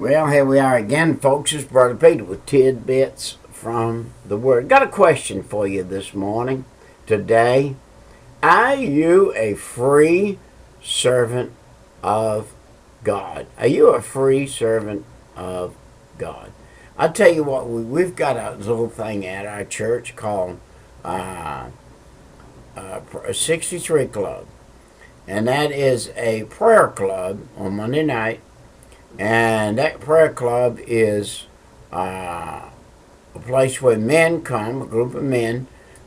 Well, here we are again, folks. It's Brother Peter with tidbits from the Word. Got a question for you this morning, today. Are you a free servant of God? Are you a free servant of God? I'll tell you what, we've got a little thing at our church called a 63 Club. And that is a prayer club on Monday night. And that prayer club is a place where men come, a group of men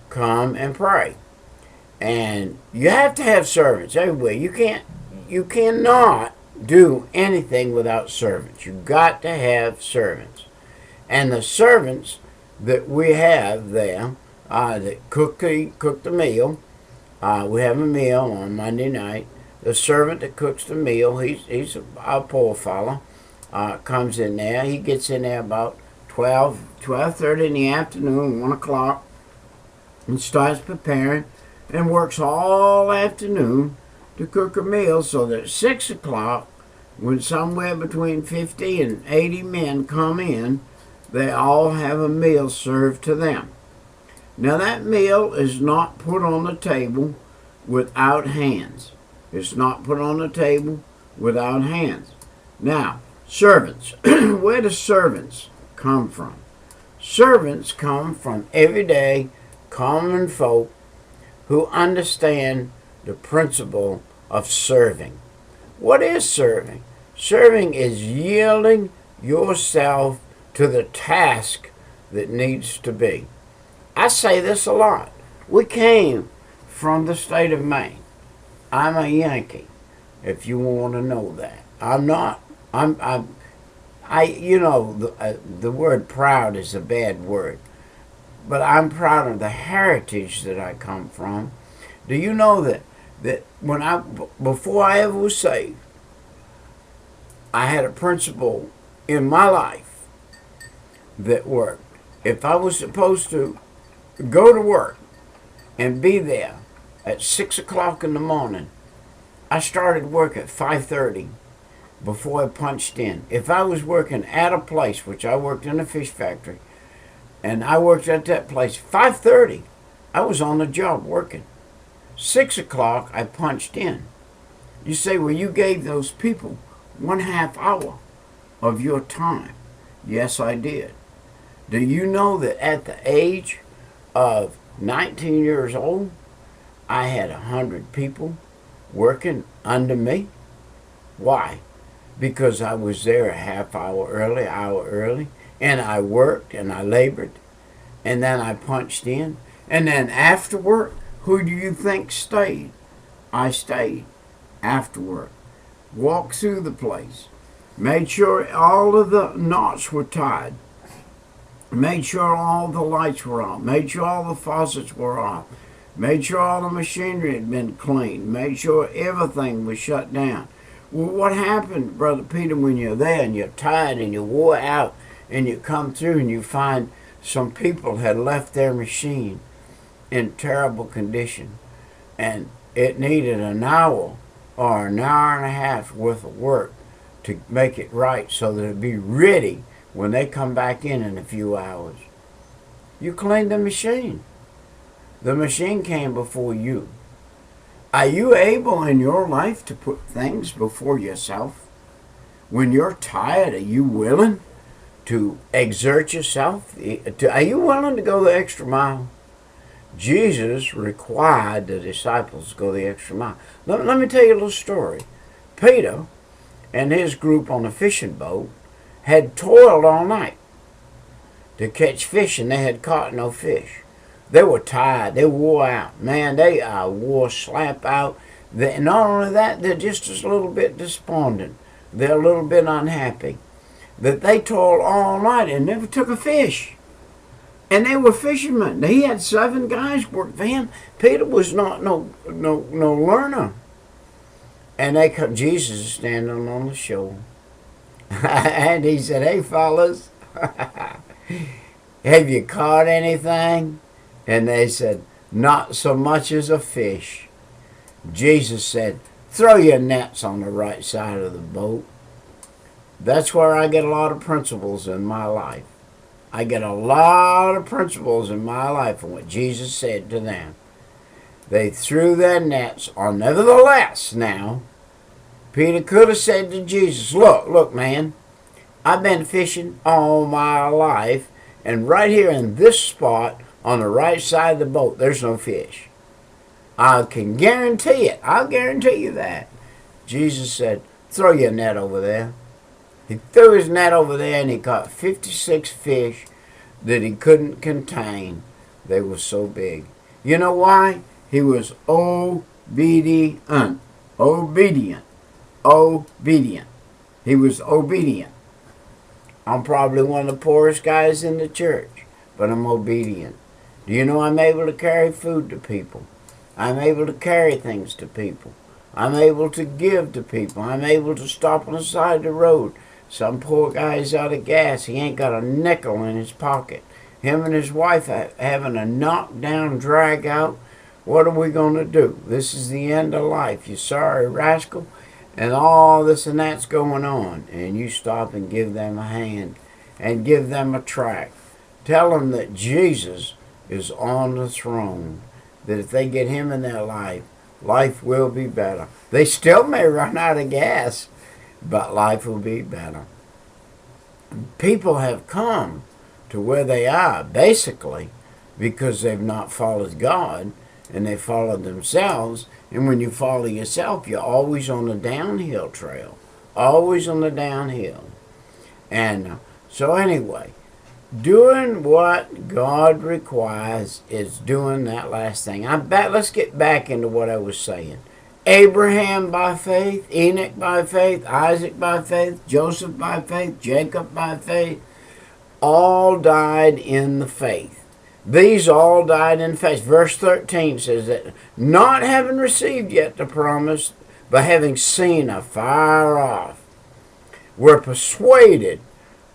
come and pray. And you have to have servants everywhere. You cannot do anything without servants. You've got to have servants. And the servants that we have there that cook the meal, we have a meal on Monday night. The servant that cooks the meal, he's a poor fellow, comes in there. He gets in there about 12:30 in the afternoon, 1 o'clock, and starts preparing and works all afternoon to cook a meal so that at 6 o'clock, when somewhere between 50 and 80 men come in, they all have a meal served to them. Now that meal is not put on the table without hands. It's not put on the table without hands. Now, servants. Where do servants come from? Servants come from everyday common folk who understand the principle of serving. What is serving? Serving is yielding yourself to the task that needs to be. I say this a lot. We came from the state of Maine. I'm a Yankee, if you want to know that. I'm not. The word proud is a bad word, but I'm proud of the heritage that I come from. Do you know that before I ever was saved, I had a principle in my life that worked. If I was supposed to go to work and be there at 6 o'clock in the morning, I started work at 5:30 before I punched in. If I was working at a place, which I worked in a fish factory, and I worked at that place, 5:30, I was on the job working. 6 o'clock, I punched in. You say, well, you gave those people 1/2 hour of your time. Yes, I did. Do you know that at the age of 19 years old, I had 100 people working under me? Why? Because I was there a hour early, and I worked and I labored, and then I punched in. And then after work, who do you think stayed? I stayed after work. Walked through the place, made sure all of the knots were tied, made sure all the lights were on, made sure all the faucets were off, made sure all the machinery had been cleaned, made sure everything was shut down. Well, what happened, Brother Peter, when you're there and you're tired and you're wore out and you come through and you find some people had left their machine in terrible condition and it needed an hour or an hour and a half worth of work to make it right so that it'd be ready when they come back in a few hours. You cleaned the machine. The machine came before you. Are you able in your life to put things before yourself? When you're tired, are you willing to exert yourself? Are you willing to go the extra mile? Jesus required the disciples to go the extra mile. Let me tell you a little story. Peter and his group on a fishing boat had toiled all night to catch fish, and they had caught no fish. They were tired. They wore out. Man, they wore slap out. Not only that, they're just a little bit despondent. They're a little bit unhappy that they toiled all night and never took a fish. And they were fishermen. He had 7 guys work for him. Peter was not no learner. And Jesus is standing on the shore. And he said, hey, fellas, have you caught anything? And they said, not so much as a fish. Jesus said, throw your nets on the right side of the boat. That's where I get a lot of principles in my life. I get a lot of principles in my life from what Jesus said to them. They threw their nets on. Nevertheless, now, Peter could have said to Jesus, look, man, I've been fishing all my life, and right here in this spot on the right side of the boat, there's no fish. I can guarantee it. I'll guarantee you that. Jesus said, throw your net over there. He threw his net over there, and he caught 56 fish that he couldn't contain. They were so big. You know why? He was obedient. Obedient. Obedient. He was obedient. I'm probably one of the poorest guys in the church, but I'm obedient. Do you know I'm able to carry food to people? I'm able to carry things to people. I'm able to give to people. I'm able to stop on the side of the road. Some poor guy's out of gas. He ain't got a nickel in his pocket. Him and his wife having a knockdown drag out. What are we going to do? This is the end of life, you sorry rascal. And all this and that's going on. And you stop and give them a hand and give them a tract. Tell them that Jesus is on the throne. That if they get him in their life, life will be better. They still may run out of gas, but life will be better. People have come to where they are, basically, because they've not followed God, and they followed themselves. And when you follow yourself, you're always on the downhill trail. Always on the downhill. And so anyway, doing what God requires is doing that last thing. Let's get back into what I was saying. Abraham by faith, Enoch by faith, Isaac by faith, Joseph by faith, Jacob by faith, all died in the faith. These all died in faith. Verse 13 says that, not having received yet the promise, but having seen afar off, were persuaded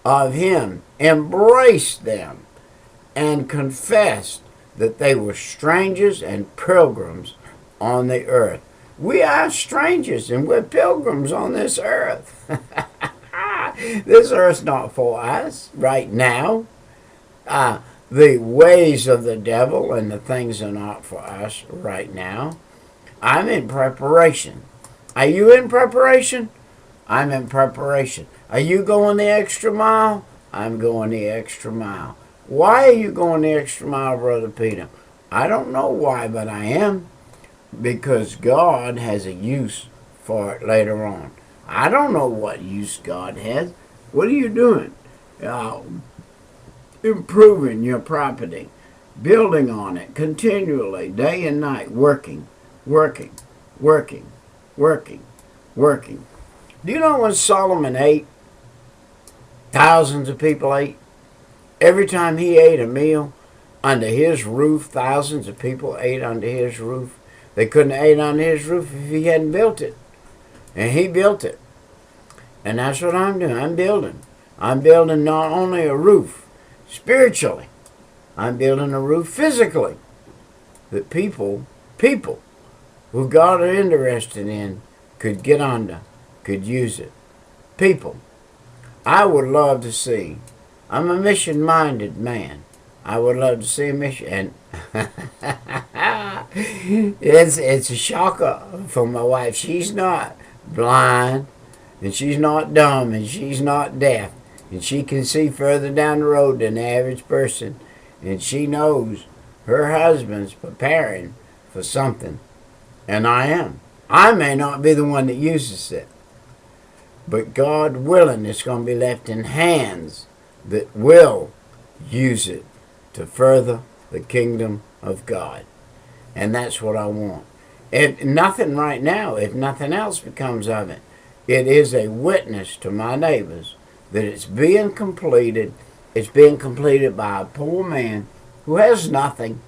of him, embraced them, and confessed that they were strangers and pilgrims on the earth. We are strangers and we're pilgrims on this earth. This earth's not for us right now. The ways of the devil and the things are not for us right now. I'm in preparation. Are you in preparation? I'm in preparation. Are you going the extra mile? I'm going the extra mile. Why are you going the extra mile, Brother Peter? I don't know why, but I am. Because God has a use for it later on. I don't know what use God has. What are you doing? Improving your property, building on it continually, day and night, working. Do you know when Solomon ate, thousands of people ate? Every time he ate a meal under his roof, thousands of people ate under his roof. They couldn't have ate under his roof if he hadn't built it. And he built it. And that's what I'm doing. I'm building. I'm building not only a roof spiritually, I'm building a roof physically. That people who God are interested in could get under, could use it. People. I would love to see. I'm a mission-minded man. I would love to see a mission. And it's a shocker for my wife. She's not blind, and she's not dumb, and she's not deaf. And she can see further down the road than the average person. And she knows her husband's preparing for something. And I am. I may not be the one that uses it. But God willing, it's going to be left in hands that will use it to further the kingdom of God. And that's what I want. If nothing right now, if nothing else becomes of it, it is a witness to my neighbors that it's being completed. It's being completed by a poor man who has nothing,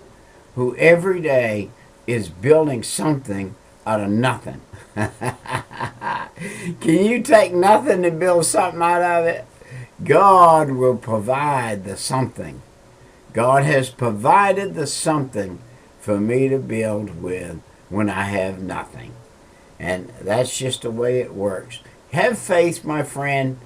who every day is building something out of nothing. Can you take nothing and build something out of it? God will provide the something. God has provided the something for me to build with when I have nothing. And that's just the way it works. Have faith, my friend.